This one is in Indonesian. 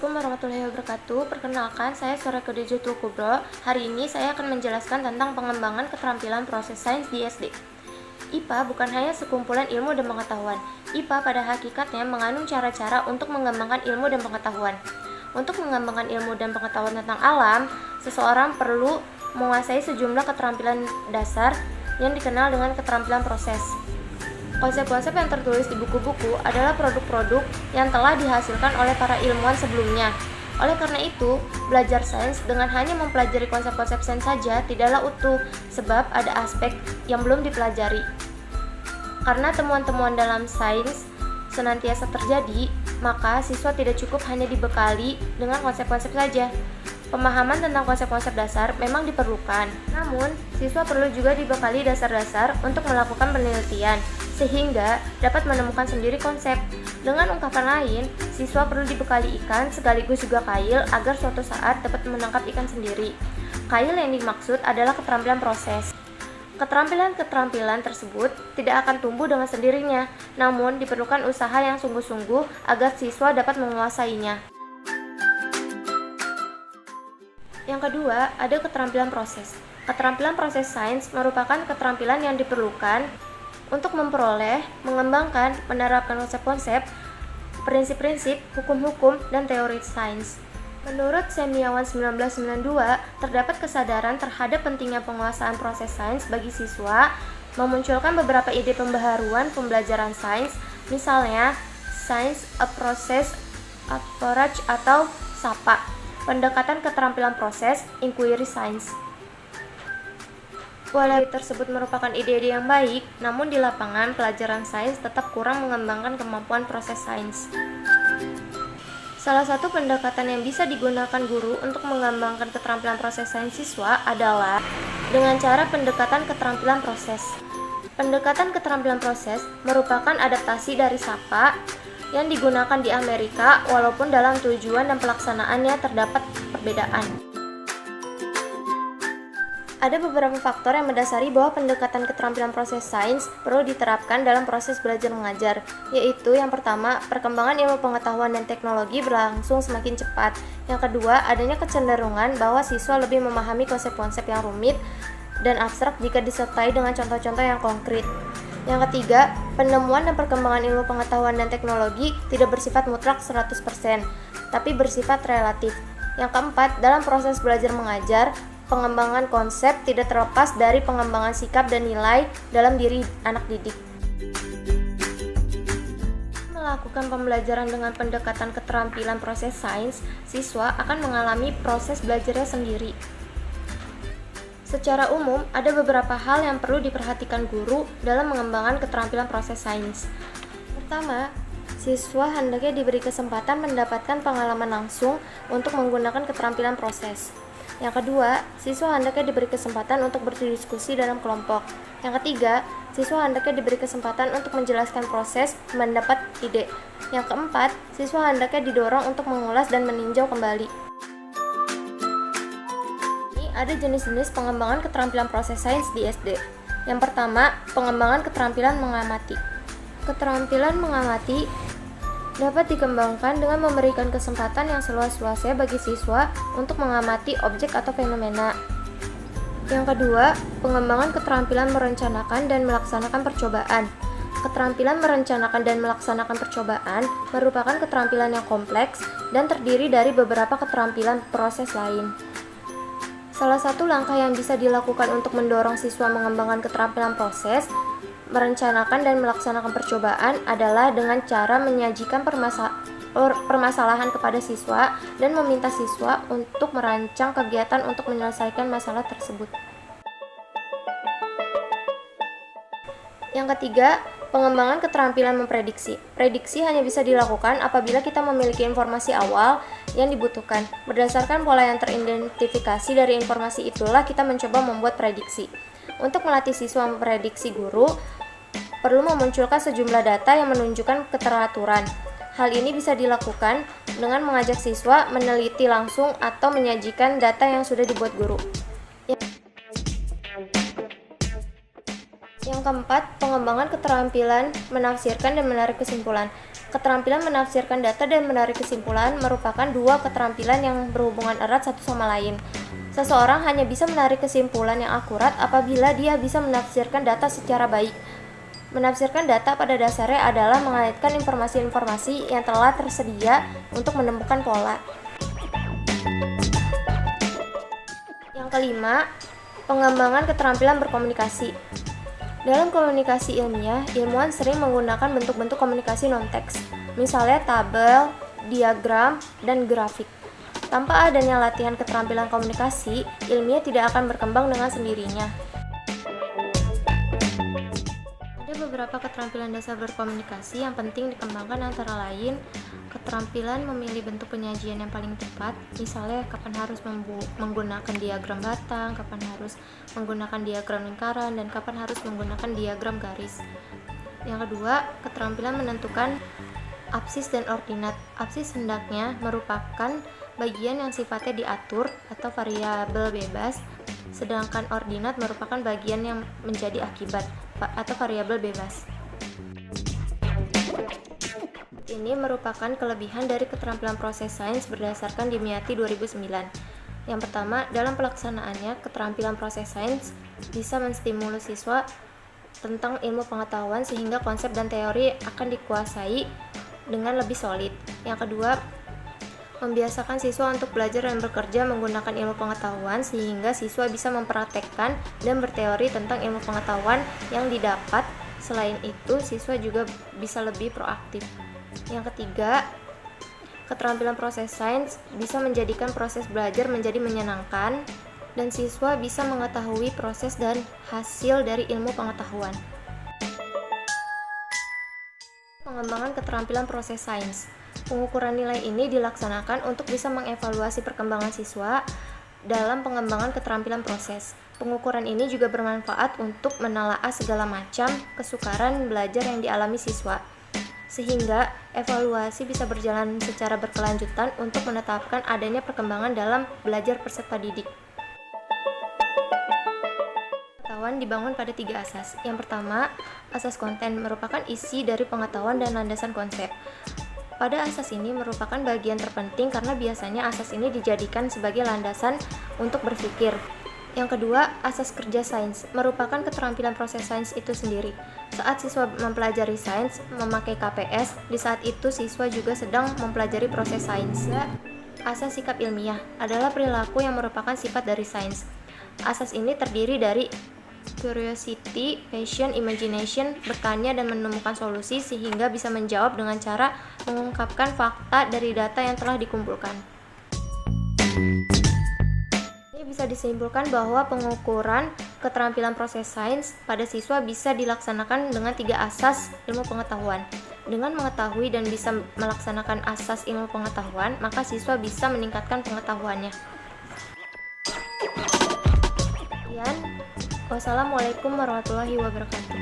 Assalamualaikum warahmatullahi wabarakatuh. Perkenalkan, saya Soraya Khadijatul Kubro. Hari ini saya akan menjelaskan tentang pengembangan keterampilan proses sains di SD. IPA bukan hanya sekumpulan ilmu dan pengetahuan. IPA pada hakikatnya mengandung cara-cara untuk mengembangkan ilmu dan pengetahuan. Untuk mengembangkan ilmu dan pengetahuan tentang alam, seseorang perlu menguasai sejumlah keterampilan dasar yang dikenal dengan keterampilan proses. Konsep-konsep yang tertulis di buku-buku adalah produk-produk yang telah dihasilkan oleh para ilmuwan sebelumnya. Oleh karena itu, belajar sains dengan hanya mempelajari konsep-konsep sains saja tidaklah utuh, sebab ada aspek yang belum dipelajari. Karena temuan-temuan dalam sains senantiasa terjadi, maka siswa tidak cukup hanya dibekali dengan konsep-konsep saja. Pemahaman tentang konsep-konsep dasar memang diperlukan, namun siswa perlu juga dibekali dasar-dasar untuk melakukan penelitian, sehingga dapat menemukan sendiri konsep. Dengan ungkapan lain, siswa perlu dibekali ikan sekaligus juga kail agar suatu saat dapat menangkap ikan sendiri. Kail yang dimaksud adalah keterampilan proses. Keterampilan-keterampilan tersebut tidak akan tumbuh dengan sendirinya, namun diperlukan usaha yang sungguh-sungguh agar siswa dapat menguasainya. Yang kedua, ada keterampilan proses. Keterampilan proses sains merupakan keterampilan yang diperlukan untuk memperoleh, mengembangkan, menerapkan konsep-konsep, prinsip-prinsip, hukum-hukum, dan teori sains. Menurut Semiawan 1992, terdapat kesadaran terhadap pentingnya penguasaan proses sains bagi siswa, memunculkan beberapa ide pembaharuan pembelajaran sains, misalnya Science a Process Approach atau SAPA, pendekatan keterampilan proses, inquiry science. Walau tersebut merupakan ide-ide yang baik, namun di lapangan pelajaran sains tetap kurang mengembangkan kemampuan proses sains. Salah satu pendekatan yang bisa digunakan guru untuk mengembangkan keterampilan proses sains siswa adalah dengan cara pendekatan keterampilan proses. Pendekatan keterampilan proses merupakan adaptasi dari SAPA yang digunakan di Amerika, walaupun dalam tujuan dan pelaksanaannya terdapat perbedaan. Ada beberapa faktor yang mendasari bahwa pendekatan keterampilan proses sains perlu diterapkan dalam proses belajar mengajar, yaitu yang pertama, perkembangan ilmu pengetahuan dan teknologi berlangsung semakin cepat. Yang kedua, adanya kecenderungan bahwa siswa lebih memahami konsep-konsep yang rumit dan abstrak jika disertai dengan contoh-contoh yang konkret. Yang ketiga, penemuan dan perkembangan ilmu pengetahuan dan teknologi tidak bersifat mutlak 100%, tapi bersifat relatif. Yang keempat, dalam proses belajar mengajar, pengembangan konsep tidak terlepas dari pengembangan sikap dan nilai dalam diri anak didik. Melakukan pembelajaran dengan pendekatan keterampilan proses sains, siswa akan mengalami proses belajarnya sendiri. Secara umum, ada beberapa hal yang perlu diperhatikan guru dalam mengembangkan keterampilan proses sains. Pertama, siswa hendaknya diberi kesempatan mendapatkan pengalaman langsung untuk menggunakan keterampilan proses. Yang kedua, siswa hendaknya diberi kesempatan untuk berdiskusi dalam kelompok. Yang ketiga, siswa hendaknya diberi kesempatan untuk menjelaskan proses, mendapat ide. Yang keempat, siswa hendaknya didorong untuk mengulas dan meninjau kembali. Ini ada jenis-jenis pengembangan keterampilan proses sains di SD. Yang pertama, pengembangan keterampilan mengamati. Keterampilan mengamati dapat dikembangkan dengan memberikan kesempatan yang seluas-luasnya bagi siswa untuk mengamati objek atau fenomena. Yang kedua, pengembangan keterampilan merencanakan dan melaksanakan percobaan. Keterampilan merencanakan dan melaksanakan percobaan merupakan keterampilan yang kompleks dan terdiri dari beberapa keterampilan proses lain. Salah satu langkah yang bisa dilakukan untuk mendorong siswa mengembangkan keterampilan proses merencanakan dan melaksanakan percobaan adalah dengan cara menyajikan permasalahan kepada siswa dan meminta siswa untuk merancang kegiatan untuk menyelesaikan masalah tersebut. Yang ketiga, pengembangan keterampilan memprediksi. Prediksi hanya bisa dilakukan apabila kita memiliki informasi awal yang dibutuhkan. Berdasarkan pola yang teridentifikasi dari informasi itulah kita mencoba membuat prediksi. Untuk melatih siswa memprediksi, guru perlu memunculkan sejumlah data yang menunjukkan keteraturan. Hal ini bisa dilakukan dengan mengajak siswa meneliti langsung atau menyajikan data yang sudah dibuat guru. Yang keempat, pengembangan keterampilan menafsirkan dan menarik kesimpulan. Keterampilan menafsirkan data dan menarik kesimpulan merupakan dua keterampilan yang berhubungan erat satu sama lain. Seseorang hanya bisa menarik kesimpulan yang akurat apabila dia bisa menafsirkan data secara baik. Menafsirkan data pada dasarnya adalah mengaitkan informasi-informasi yang telah tersedia untuk menemukan pola. Yang kelima, pengembangan keterampilan berkomunikasi. Dalam komunikasi ilmiah, ilmuwan sering menggunakan bentuk-bentuk komunikasi non-teks, misalnya tabel, diagram, dan grafik. Tanpa adanya latihan keterampilan komunikasi, ilmiah tidak akan berkembang dengan sendirinya. Ada beberapa keterampilan dasar berkomunikasi yang penting dikembangkan, antara lain keterampilan memilih bentuk penyajian yang paling tepat, misalnya kapan harus menggunakan diagram batang, kapan harus menggunakan diagram lingkaran, dan kapan harus menggunakan diagram garis. Yang kedua, keterampilan menentukan absis dan ordinat. Absis hendaknya merupakan bagian yang sifatnya diatur atau variabel bebas, sedangkan ordinat merupakan bagian yang menjadi akibat atau variabel bebas. Ini merupakan kelebihan dari keterampilan proses sains berdasarkan Dimyati 2009. Yang pertama, dalam pelaksanaannya, keterampilan proses sains bisa menstimulus siswa tentang ilmu pengetahuan sehingga konsep dan teori akan dikuasai dengan lebih solid. Yang kedua, membiasakan siswa untuk belajar dan bekerja menggunakan ilmu pengetahuan sehingga siswa bisa mempraktekkan dan berteori tentang ilmu pengetahuan yang didapat. Selain itu, siswa juga bisa lebih proaktif. Yang ketiga, keterampilan proses sains bisa menjadikan proses belajar menjadi menyenangkan dan siswa bisa mengetahui proses dan hasil dari ilmu pengetahuan. Pengembangan keterampilan proses sains. Pengukuran nilai ini dilaksanakan untuk bisa mengevaluasi perkembangan siswa dalam pengembangan keterampilan proses. Pengukuran ini juga bermanfaat untuk menelaah segala macam kesukaran belajar yang dialami siswa, sehingga evaluasi bisa berjalan secara berkelanjutan untuk menetapkan adanya perkembangan dalam belajar peserta didik. Pengetahuan dibangun pada 3 asas. Yang pertama, asas konten merupakan isi dari pengetahuan dan landasan konsep. Pada asas ini merupakan bagian terpenting karena biasanya asas ini dijadikan sebagai landasan untuk berpikir. Yang kedua, asas kerja sains merupakan keterampilan proses sains itu sendiri. Saat siswa mempelajari sains memakai KPS, di saat itu siswa juga sedang mempelajari proses sains. Asas sikap ilmiah adalah perilaku yang merupakan sifat dari sains. Asas ini terdiri dari curiosity, passion, imagination, bertanya dan menemukan solusi sehingga bisa menjawab dengan cara mengungkapkan fakta dari data yang telah dikumpulkan. Bisa disimpulkan bahwa pengukuran keterampilan proses sains pada siswa bisa dilaksanakan dengan 3 asas ilmu pengetahuan. Dengan mengetahui dan bisa melaksanakan asas ilmu pengetahuan, maka siswa bisa meningkatkan pengetahuannya. Sekian, wassalamualaikum warahmatullahi wabarakatuh.